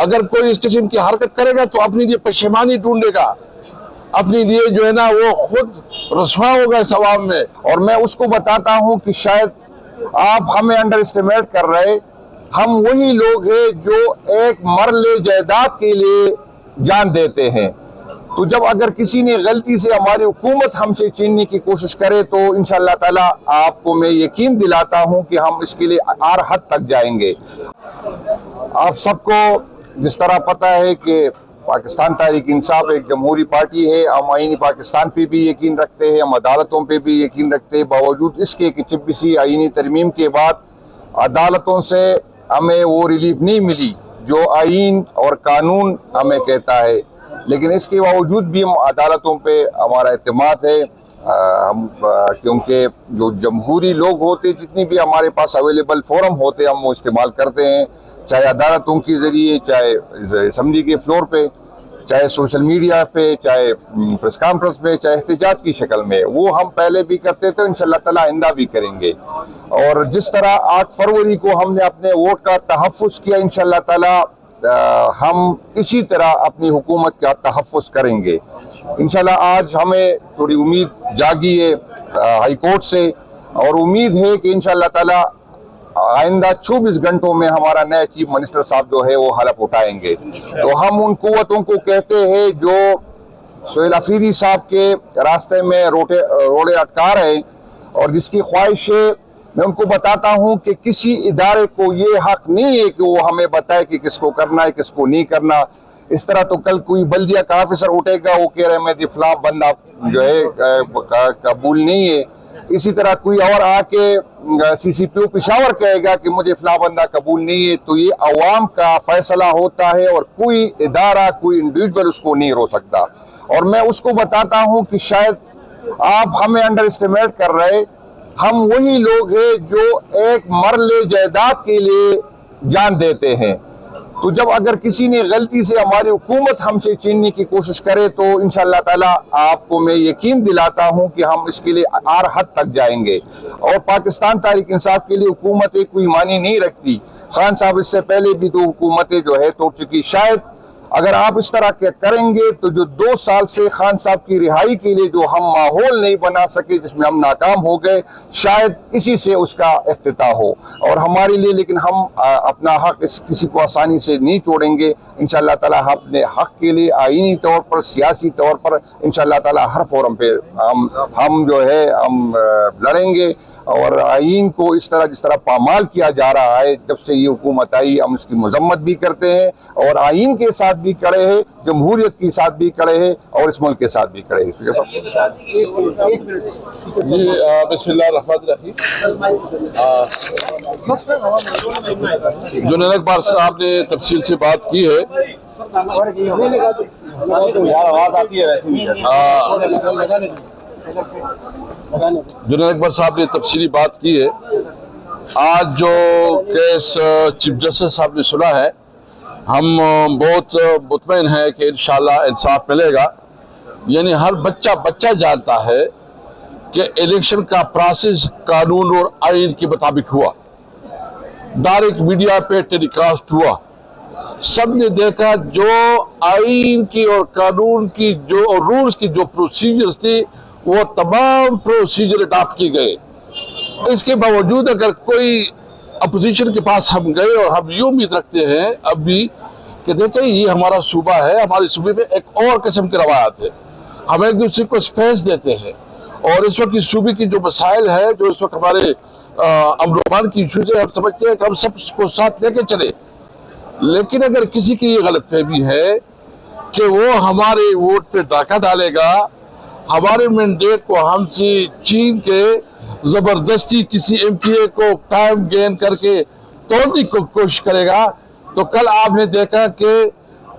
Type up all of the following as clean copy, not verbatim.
اگر کوئی اس قسم کی حرکت کرے گا تو اپنے لیے پشیمانی ڈھونڈے گا، اپنے لیے جو ہے نا وہ خود رسوا ہوگا اس عوام میں۔ اور میں اس کو بتاتا ہوں کہ شاید آپ ہمیں انڈر اسٹیمیٹ کر رہے، ہم وہی لوگ ہیں جو ایک مرلے جائیداد کے لیے جان دیتے ہیں۔ تو جب اگر کسی نے غلطی سے ہماری حکومت ہم سے چھیننے کی کوشش کرے تو انشاءاللہ تعالی آپ کو میں یقین دلاتا ہوں کہ ہم اس کے لیے ہر حد تک جائیں گے۔ آپ سب کو جس طرح پتہ ہے کہ پاکستان تحریک انصاف ایک جمہوری پارٹی ہے، ہم آئینی پاکستان پہ بھی یقین رکھتے ہیں، ہم عدالتوں پہ بھی یقین رکھتے ہیں، باوجود اس کے کہ 26ویں آئینی ترمیم کے بعد عدالتوں سے ہمیں وہ ریلیف نہیں ملی جو آئین اور قانون ہمیں کہتا ہے، لیکن اس کے باوجود بھی ہم عدالتوں پہ ہمارا اعتماد ہے، کیونکہ جو جمہوری لوگ ہوتے جتنی بھی ہمارے پاس اویلیبل فورم ہوتے ہم وہ استعمال کرتے ہیں، چاہے عدالتوں کے ذریعے، چاہے اسمبلی کے فلور پہ، چاہے سوشل میڈیا پہ، چاہے پریس کانفرنس میں، چاہے احتجاج کی شکل میں، وہ ہم پہلے بھی کرتے تھے، انشاءاللہ تعالی آئندہ بھی کریں گے۔ اور جس طرح 8 فروری کو ہم نے اپنے ووٹ کا تحفظ کیا، انشاءاللہ تعالی ہم اسی طرح اپنی حکومت کا تحفظ کریں گے۔ انشاءاللہ آج ہمیں تھوڑی امید جاگی ہے ہائی کورٹ سے، اور امید ہے کہ انشاءاللہ تعالی آئندہ 24 گھنٹوں میں ہمارا نیا چیف منسٹر صاحب جو ہے وہ حلف اٹھائیں گے۔ تو ہم ان قوتوں کو کہتے ہیں جو سہیل افریدی صاحب کے راستے میں روڑے اٹکا رہے، اور جس کی خواہش ہے، میں ان کو بتاتا ہوں کہ کسی ادارے کو یہ حق نہیں ہے کہ وہ ہمیں بتائے کہ کس کو کرنا ہے کس کو نہیں کرنا۔ اس طرح تو کل کوئی بلدیہ کا آفیسر اٹھے گا، وہ کہہ رہے میں فلاں بندہ جو ہے قبول نہیں ہے، اسی طرح کوئی اور آ کے سی سی پی او پشاور کہے گا کہ مجھے فلاں بندہ قبول نہیں ہے۔ تو یہ عوام کا فیصلہ ہوتا ہے، اور کوئی ادارہ، کوئی انڈیویجول اس کو نہیں روک سکتا۔ اور میں اس کو بتاتا ہوں کہ شاید آپ ہمیں انڈر اسٹیمیٹ کر رہے، ہم وہی لوگ ہیں جو ایک مرلے جائیداد کے لیے جان دیتے ہیں۔ تو جب اگر کسی نے غلطی سے ہماری حکومت ہم سے چھیننے کی کوشش کرے تو انشاءاللہ تعالی آپ کو میں یقین دلاتا ہوں کہ ہم اس کے لیے ہر حد تک جائیں گے۔ اور پاکستان تحریک انصاف کے لیے حکومتیں کوئی معنی نہیں رکھتی۔ خان صاحب اس سے پہلے بھی 2 حکومتیں جو ہے توڑ چکی، شاید اگر آپ اس طرح کے کریں گے تو جو 2 سال سے خان صاحب کی رہائی کے لیے جو ہم ماحول نہیں بنا سکے، جس میں ہم ناکام ہو گئے، شاید اسی سے اس کا افتتاح ہو۔ اور ہمارے لیے لیکن ہم اپنا حق کسی کو آسانی سے نہیں چھوڑیں گے۔ انشاءاللہ تعالی ہم اپنے حق کے لیے آئینی طور پر، سیاسی طور پر انشاءاللہ تعالی ہر فورم پہ ہم جو ہے ہم لڑیں گے، اور آئین کو اس طرح جس طرح پامال کیا جا رہا ہے جب سے یہ حکومت آئی، ہم اس کی مذمت بھی کرتے ہیں، اور آئین کے ساتھ بھی کھڑے ہیں، جمہوریت کے ساتھ بھی کھڑے ہیں، اور اس ملک کے ساتھ بھی کھڑے ہیں۔ جی بسم اللہ الرحمن الرحیم۔ جنید اکبر صاحب نے تفصیل سے بات کی ہے۔ جنید اکبر صاحب نے تفصیلی بات کی ہے۔ آج جو کیس چیف جسٹس صاحب نے سنا ہے، ہم بہت مطمئن ہیں کہ انشاءاللہ انصاف ملے گا۔ یعنی ہر بچہ جانتا ہے کہ الیکشن کا پروسیس قانون اور آئین کے مطابق ہوا، ڈائریکٹ میڈیا پہ ٹیلی کاسٹ ہوا، سب نے دیکھا جو آئین کی اور قانون کی جو رولز کی جو پروسیجرز تھی وہ تمام پروسیجر اڈاپٹ کی گئے۔ اس کے باوجود اگر کوئی اپوزیشن کے پاس ہم گئے، اور ہم یہ امید رکھتے ہیں اب بھی کہ دیکھیں یہ ہمارا صوبہ ہے، ہمارے صوبے میں ایک اور قسم کی روایت ہے، ہم ایک دوسرے کو اسپیس دیتے ہیں، اور اس وقت اس صوبے کی جو مسائل ہے، جو اس وقت ہمارے امن و امان کی ایشوز ہے، ہم سمجھتے ہیں کہ ہم سب کو ساتھ لے کے چلے۔ لیکن اگر کسی کی یہ غلط فہمی ہے کہ وہ ہمارے ووٹ پہ ڈاکہ ڈالے گا، ہمارے مینڈیٹ کو ہم سے چھین کے زبردستی کسی ایم پی اے کو ٹائم گین کر کے توڑنے کی کوشش کرے گا، تو کل آپ نے دیکھا کہ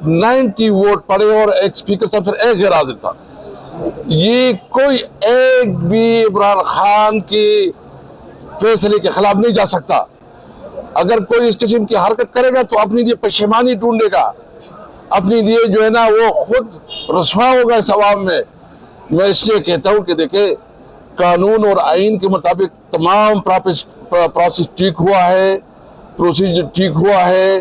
90 ووٹ پڑے اور ایک اسپیکر صاحب پھر ایک غیر حاضر تھا۔ یہ کوئی ایک بھی عمران خان کے فیصلے کے خلاف نہیں جا سکتا۔ اگر کوئی اس قسم کی حرکت کرے گا تو اپنے لیے پشیمانی ڈھونڈے گا، اپنے لیے جو ہے نا وہ خود رسوا ہوگا اس عوام میں۔ میں اس لیے کہتا ہوں کہ دیکھیں قانون اور آئین کے مطابق تمام پروسیس ٹھیک ہوا ہے، پروسیجر ٹھیک ہوا ہے،